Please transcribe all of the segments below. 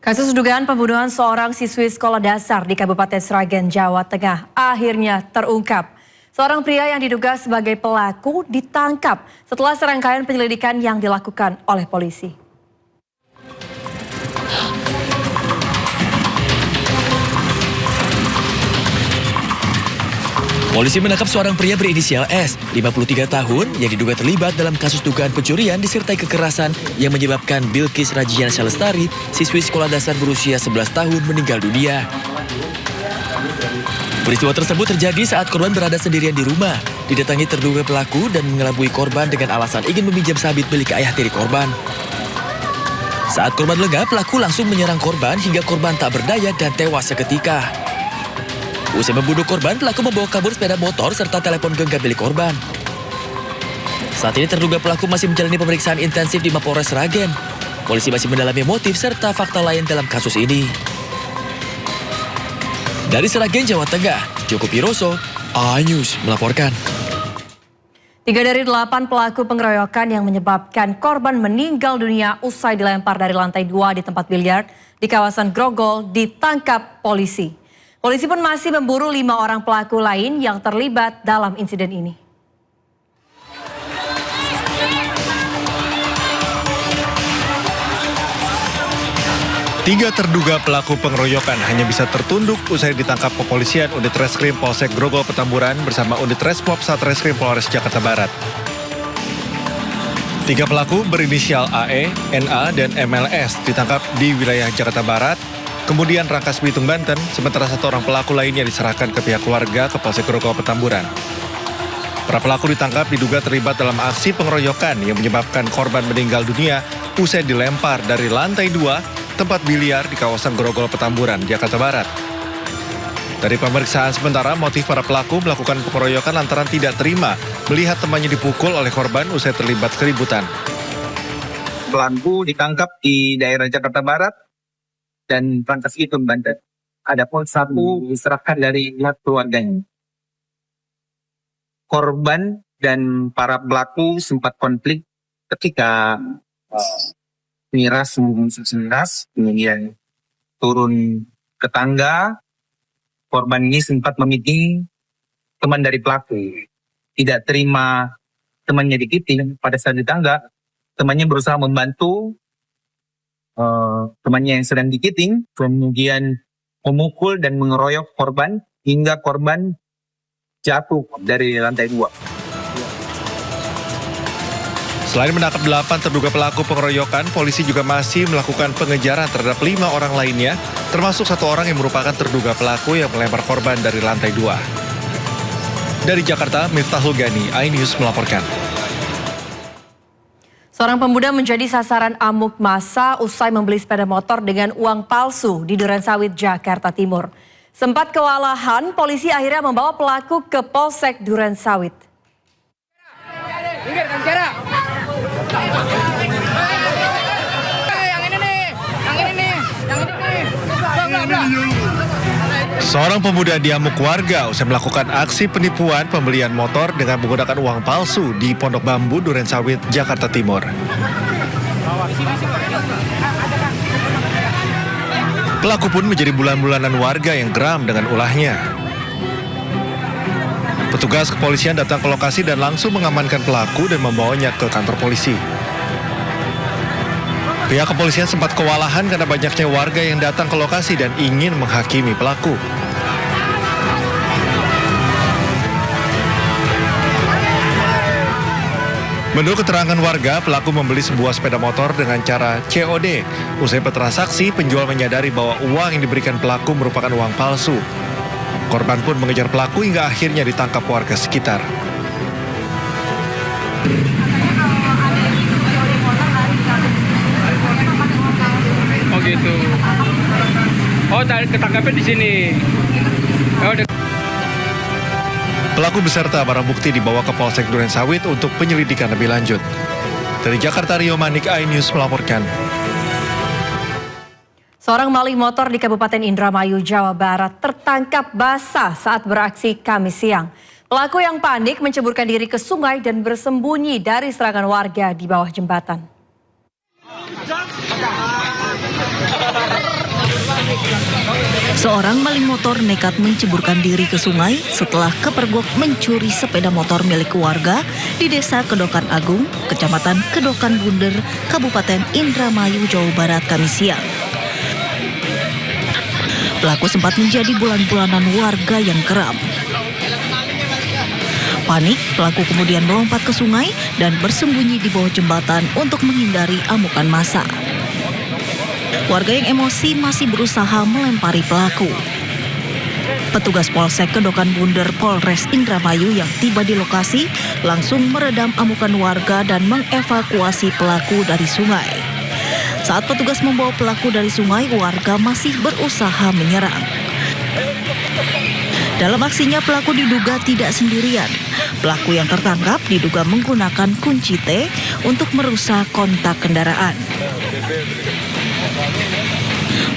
Kasus dugaan pembunuhan seorang siswi sekolah dasar di Kabupaten Sragen, Jawa Tengah akhirnya terungkap. Seorang pria yang diduga sebagai pelaku ditangkap setelah serangkaian penyelidikan yang dilakukan oleh polisi. Polisi menangkap seorang pria berinisial S, 53 tahun, yang diduga terlibat dalam kasus dugaan pencurian disertai kekerasan yang menyebabkan Bilkis Rajiana Lestari, siswi sekolah dasar berusia 11 tahun, meninggal dunia. Peristiwa tersebut terjadi saat korban berada sendirian di rumah, didatangi terduga pelaku dan mengelabui korban dengan alasan ingin meminjam sabit milik ayah tiri korban. Saat korban lengah, pelaku langsung menyerang korban hingga korban tak berdaya dan tewas seketika. Usai membunuh korban, pelaku membawa kabur sepeda motor serta telepon genggam milik korban. Saat ini terduga pelaku masih menjalani pemeriksaan intensif di Mapolres Sragen. Polisi masih mendalami motif serta fakta lain dalam kasus ini. Dari Sragen, Jawa Tengah, Joko Piroso, iNews melaporkan. 3 dari 8 pelaku pengeroyokan yang menyebabkan korban meninggal dunia usai dilempar dari lantai 2 di tempat biliar di kawasan Grogol ditangkap polisi. Polisi pun masih memburu 5 orang pelaku lain yang terlibat dalam insiden ini. Tiga terduga pelaku pengeroyokan hanya bisa tertunduk usai ditangkap kepolisian Unit Reskrim Polsek Grogol Petamburan bersama Unit Resmob Satreskrim Polres Jakarta Barat. 3 pelaku berinisial AE, NA, dan MLS ditangkap di wilayah Jakarta Barat, kemudian Rangkas Bitung, Banten, sementara 1 orang pelaku lainnya diserahkan ke pihak keluarga ke Polsek Grogol Petamburan. Para pelaku ditangkap diduga terlibat dalam aksi pengeroyokan yang menyebabkan korban meninggal dunia usai dilempar dari lantai 2 tempat biliar di kawasan Grogol Petamburan, Jakarta Barat. Dari pemeriksaan sementara, motif para pelaku melakukan pengeroyokan lantaran tidak terima melihat temannya dipukul oleh korban usai terlibat keributan. Pelaku ditangkap di daerah Jakarta Barat dan Rangkas Bitung, Banten. Adapun 1 diserahkan dari pihak keluarganya. Korban dan para pelaku sempat konflik ketika miras kemudian turun ke tangga. Korban ini sempat memeeting teman dari pelaku. Tidak terima temannya dikiting pada saat di tangga. Temannya berusaha membantu temannya yang sedang dikiting, kemudian memukul dan mengeroyok korban hingga korban jatuh dari lantai 2. Selain menangkap 8 terduga pelaku pengeroyokan, polisi juga masih melakukan pengejaran terhadap 5 orang lainnya, termasuk 1 orang yang merupakan terduga pelaku yang melempar korban dari lantai 2. Dari Jakarta, Miftahul Gani, iNews melaporkan. Seorang pemuda menjadi sasaran amuk massa usai membeli sepeda motor dengan uang palsu di Durensawit, Jakarta Timur. Sempat kewalahan, polisi akhirnya membawa pelaku ke Polsek Durensawit. Seorang pemuda diamuk warga usai melakukan aksi penipuan pembelian motor dengan menggunakan uang palsu di Pondok Bambu, Durensawit, Jakarta Timur. Pelaku pun menjadi bulan-bulanan warga yang geram dengan ulahnya. Petugas kepolisian datang ke lokasi dan langsung mengamankan pelaku dan membawanya ke kantor polisi. Pihak kepolisian sempat kewalahan karena banyaknya warga yang datang ke lokasi dan ingin menghakimi pelaku. Menurut keterangan warga, pelaku membeli sebuah sepeda motor dengan cara COD. Usai bertransaksi, penjual menyadari bahwa uang yang diberikan pelaku merupakan uang palsu. Korban pun mengejar pelaku hingga akhirnya ditangkap warga sekitar. Oh gitu. Oh, ketangkapnya di sini. Oh, Pelaku beserta barang bukti dibawa ke Polsek Durensawit untuk penyelidikan lebih lanjut. Dari Jakarta, Rio Manik, iNews melaporkan. Seorang maling motor di Kabupaten Indramayu, Jawa Barat tertangkap basah saat beraksi Kamis siang. Pelaku yang panik menceburkan diri ke sungai dan bersembunyi dari serangan warga di bawah jembatan. Seorang maling motor nekat menceburkan diri ke sungai setelah kepergok mencuri sepeda motor milik warga di Desa Kedokan Agung, Kecamatan Kedokan Bunder, Kabupaten Indramayu, Jawa Barat, Kamis siang. Pelaku sempat menjadi bulan-bulanan warga yang geram. Panik, pelaku kemudian melompat ke sungai dan bersembunyi di bawah jembatan untuk menghindari amukan massa. Warga yang emosi masih berusaha melempari pelaku. Petugas Polsek Kedokan Bunder Polres Indramayu yang tiba di lokasi langsung meredam amukan warga dan mengevakuasi pelaku dari sungai. Saat petugas membawa pelaku dari sungai, warga masih berusaha menyerang. Dalam aksinya, pelaku diduga tidak sendirian. Pelaku yang tertangkap diduga menggunakan kunci T untuk merusak kontak kendaraan.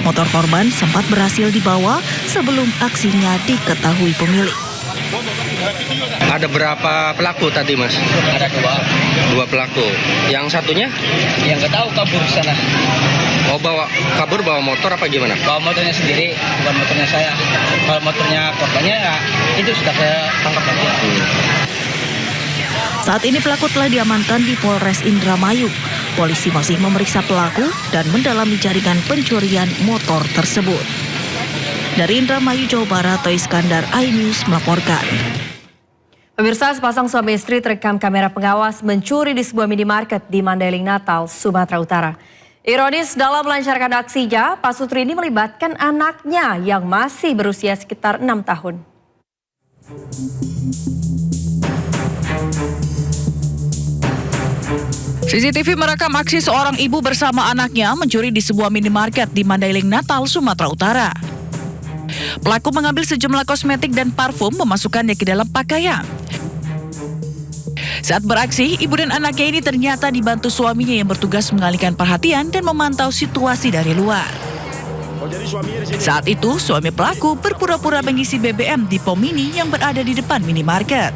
Motor korban sempat berhasil dibawa sebelum aksinya diketahui pemilik. Ada berapa pelaku tadi, Mas? Ada dua pelaku. Yang satunya? yang nggak tahu kabur ke sana. Oh, kabur bawa motor apa gimana? Bawa motornya sendiri, bukan motornya saya. Kalau motornya korbannya ya itu sudah saya tangkap lagi. Saat ini pelaku telah diamankan di Polres Indramayu. Polisi masih memeriksa pelaku dan mendalami jaringan pencurian motor tersebut. Dari Indramayu, Jawa Barat, Toy Iskandar, iNews melaporkan. Pemirsa, sepasang suami istri terekam kamera pengawas mencuri di sebuah minimarket di Mandailing, Natal, Sumatera Utara. Ironis, dalam melancarkan aksinya, Pak Sutri ini melibatkan anaknya yang masih berusia sekitar 6 tahun. CCTV merekam aksi seorang ibu bersama anaknya mencuri di sebuah minimarket di Mandailing, Natal, Sumatera Utara. Pelaku mengambil sejumlah kosmetik dan parfum, memasukkannya ke dalam pakaian. Saat beraksi, ibu dan anaknya ini ternyata dibantu suaminya yang bertugas mengalihkan perhatian dan memantau situasi dari luar. Saat itu, suami pelaku berpura-pura mengisi BBM di pom mini yang berada di depan minimarket.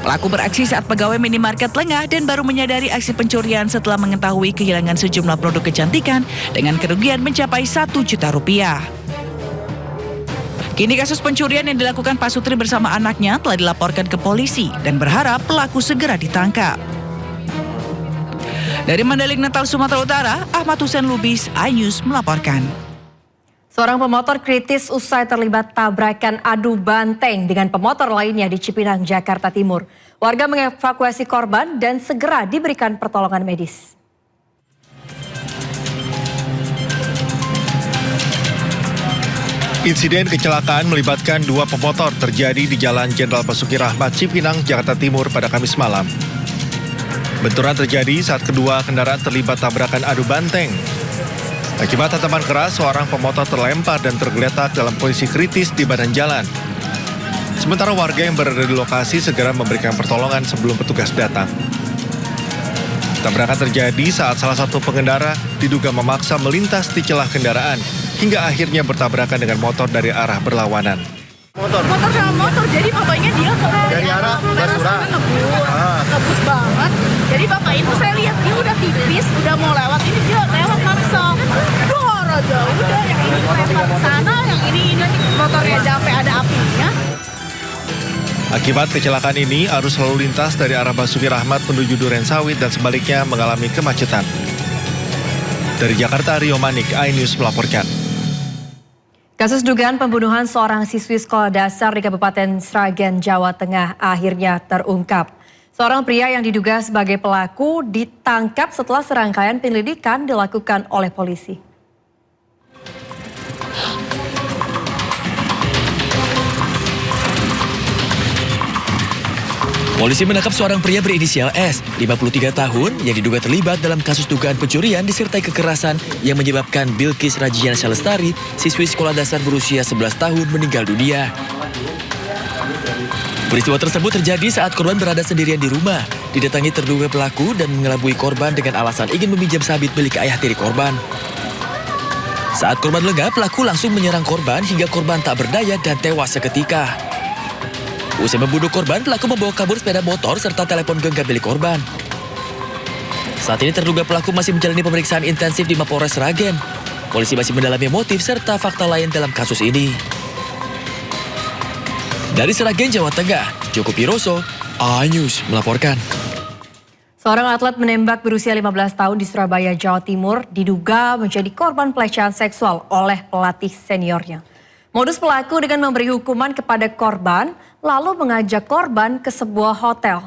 Pelaku beraksi saat pegawai minimarket lengah dan baru menyadari aksi pencurian setelah mengetahui kehilangan sejumlah produk kecantikan dengan kerugian mencapai 1 juta rupiah. Kini kasus pencurian yang dilakukan Pak Sutri bersama anaknya telah dilaporkan ke polisi dan berharap pelaku segera ditangkap. Dari Mandailing, Natal, Sumatera Utara, Ahmad Hussein Lubis, iNews melaporkan. Seorang pemotor kritis usai terlibat tabrakan adu banteng dengan pemotor lainnya di Cipinang, Jakarta Timur. Warga mengevakuasi korban dan segera diberikan pertolongan medis. Insiden kecelakaan melibatkan dua pemotor terjadi di Jalan Jenderal Basuki Rahmat, Cipinang, Jakarta Timur pada Kamis malam. Benturan terjadi saat kedua kendaraan terlibat tabrakan adu banteng. Akibat hantaman keras, seorang pemotor terlempar dan tergeletak dalam kondisi kritis di badan jalan. Sementara warga yang berada di lokasi segera memberikan pertolongan sebelum petugas datang. Tabrakan terjadi saat salah satu pengendara diduga memaksa melintas di celah kendaraan hingga akhirnya bertabrakan dengan motor dari arah berlawanan. Motor sama motor, jadi bapaknya dia dari arah Basura ngebut banget. Jadi bapak itu saya lihat dia udah tipis, udah mau lewat, ini dia lewat langsung. Dor aja, udah yang ini lempar ke sana, yang ini motornya sampai ada apinya. Akibat kecelakaan ini, arus lalu lintas dari arah Basuki Rahmat menuju Duren Sawit dan sebaliknya mengalami kemacetan. Dari Jakarta, Rio Manik, iNews melaporkan. Kasus dugaan pembunuhan seorang siswi sekolah dasar di Kabupaten Sragen, Jawa Tengah akhirnya terungkap. Seorang pria yang diduga sebagai pelaku ditangkap setelah serangkaian penyelidikan dilakukan oleh polisi. Polisi menangkap seorang pria berinisial S, 53 tahun, yang diduga terlibat dalam kasus dugaan pencurian disertai kekerasan yang menyebabkan Bilkis Rajian Lestari, siswi sekolah dasar berusia 11 tahun, meninggal dunia. Peristiwa tersebut terjadi saat korban berada sendirian di rumah, didatangi terduga pelaku dan mengelabui korban dengan alasan ingin meminjam sabit milik ayah tiri korban. Saat korban lengah, pelaku langsung menyerang korban hingga korban tak berdaya dan tewas seketika. Usai membunuh korban, pelaku membawa kabur sepeda motor serta telepon genggam milik korban. Saat ini terduga pelaku masih menjalani pemeriksaan intensif di Mapolres Sragen. polisi masih mendalami motif serta fakta lain dalam kasus ini. Dari Sragen, Jawa Tengah, Joko Piroso, iNews melaporkan. Seorang atlet menembak berusia 15 tahun di Surabaya, Jawa Timur diduga menjadi korban pelecehan seksual oleh pelatih seniornya. Modus pelaku dengan memberi hukuman kepada korban, lalu mengajak korban ke sebuah hotel.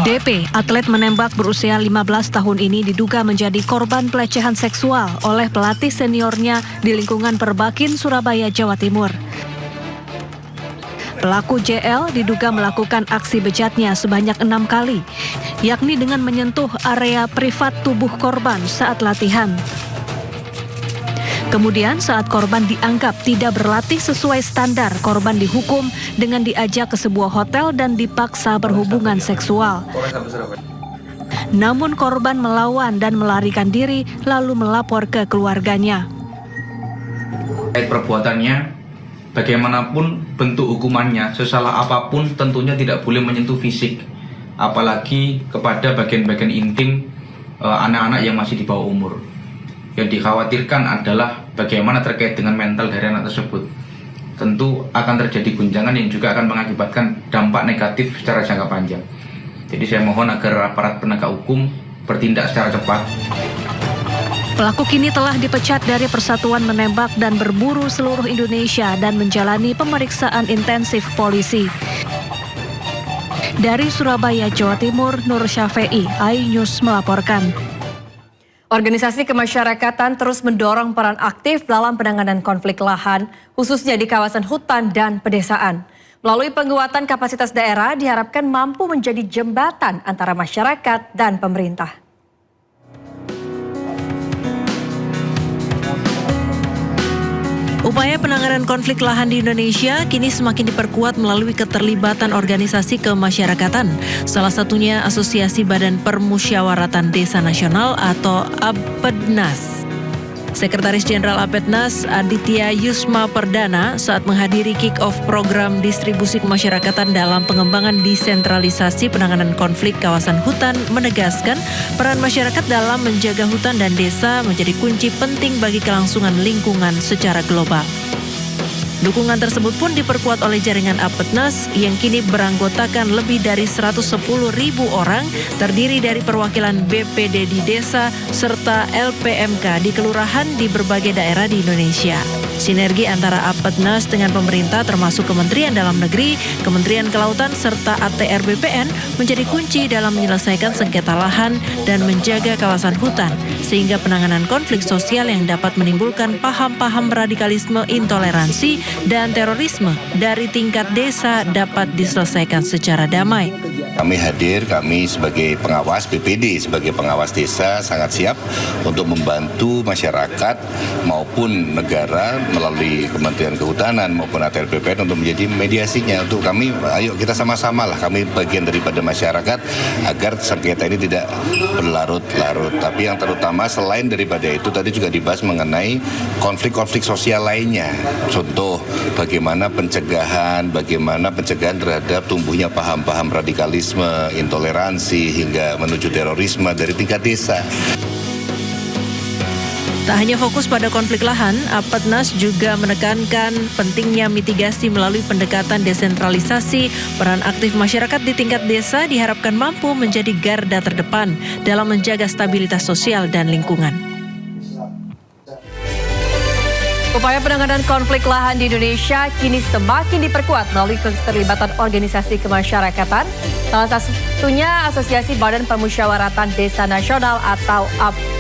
DP, atlet menembak berusia 15 tahun ini diduga menjadi korban pelecehan seksual oleh pelatih seniornya di lingkungan Perbakin, Surabaya, Jawa Timur. Pelaku JL diduga melakukan aksi bejatnya sebanyak 6 kali, yakni dengan menyentuh area privat tubuh korban saat latihan. Kemudian saat korban dianggap tidak berlatih sesuai standar, korban dihukum dengan diajak ke sebuah hotel dan dipaksa berhubungan seksual. Namun korban melawan dan melarikan diri lalu melapor ke keluarganya. Perbuatannya, bagaimanapun bentuk hukumannya, sesalah apapun tentunya tidak boleh menyentuh fisik, apalagi kepada bagian-bagian intim anak-anak yang masih di bawah umur. Yang dikhawatirkan adalah bagaimana terkait dengan mental dari anak tersebut. Tentu akan terjadi guncangan yang juga akan mengakibatkan dampak negatif secara jangka panjang. Jadi saya mohon agar aparat penegak hukum bertindak secara cepat. Pelaku kini telah dipecat dari Persatuan Menembak dan Berburu seluruh Indonesia dan menjalani pemeriksaan intensif polisi. Dari Surabaya, Jawa Timur, Nur Syafei, iNews melaporkan. Organisasi kemasyarakatan terus mendorong peran aktif dalam penanganan konflik lahan, khususnya di kawasan hutan dan pedesaan. Melalui penguatan kapasitas daerah diharapkan mampu menjadi jembatan antara masyarakat dan pemerintah. Upaya penanganan konflik lahan di Indonesia kini semakin diperkuat melalui keterlibatan organisasi kemasyarakatan. Salah satunya Asosiasi Badan Permusyawaratan Desa Nasional atau APEDNAS. Sekretaris Jenderal APEDNAS Aditya Yusma Perdana saat menghadiri kick-off program distribusi kemasyarakatan dalam pengembangan desentralisasi penanganan konflik kawasan hutan menegaskan peran masyarakat dalam menjaga hutan dan desa menjadi kunci penting bagi kelangsungan lingkungan secara global. Dukungan tersebut pun diperkuat oleh jaringan APEDNAS yang kini beranggotakan lebih dari 110.000 orang, terdiri dari perwakilan BPD di desa serta LPMK di kelurahan di berbagai daerah di Indonesia. Sinergi antara APEDNAS dengan pemerintah termasuk Kementerian Dalam Negeri, Kementerian Kelautan serta ATR BPN menjadi kunci dalam menyelesaikan sengketa lahan dan menjaga kawasan hutan, sehingga penanganan konflik sosial yang dapat menimbulkan paham-paham radikalisme, intoleransi, dan terorisme dari tingkat desa dapat diselesaikan secara damai. Kami hadir, kami sebagai pengawas BPD, sebagai pengawas desa sangat siap untuk membantu masyarakat maupun negara melalui Kementerian Kehutanan maupun ATR BPN untuk menjadi mediasinya. Untuk kami, ayo kita sama-sama lah, kami bagian daripada masyarakat agar sengketa ini tidak berlarut-larut. Tapi yang terutama selain daripada itu tadi juga dibahas mengenai konflik-konflik sosial lainnya. Contoh, bagaimana pencegahan terhadap tumbuhnya paham-paham radikalisme, intoleransi hingga menuju terorisme dari tingkat desa. Tak hanya fokus pada konflik lahan, APEDNAS juga menekankan pentingnya mitigasi melalui pendekatan desentralisasi. Peran aktif masyarakat di tingkat desa diharapkan mampu menjadi garda terdepan dalam menjaga stabilitas sosial dan lingkungan. Upaya penanganan konflik lahan di Indonesia kini semakin diperkuat melalui keterlibatan organisasi kemasyarakatan. Salah satunya Asosiasi Badan Permusyawaratan Desa Nasional atau APEDNAS.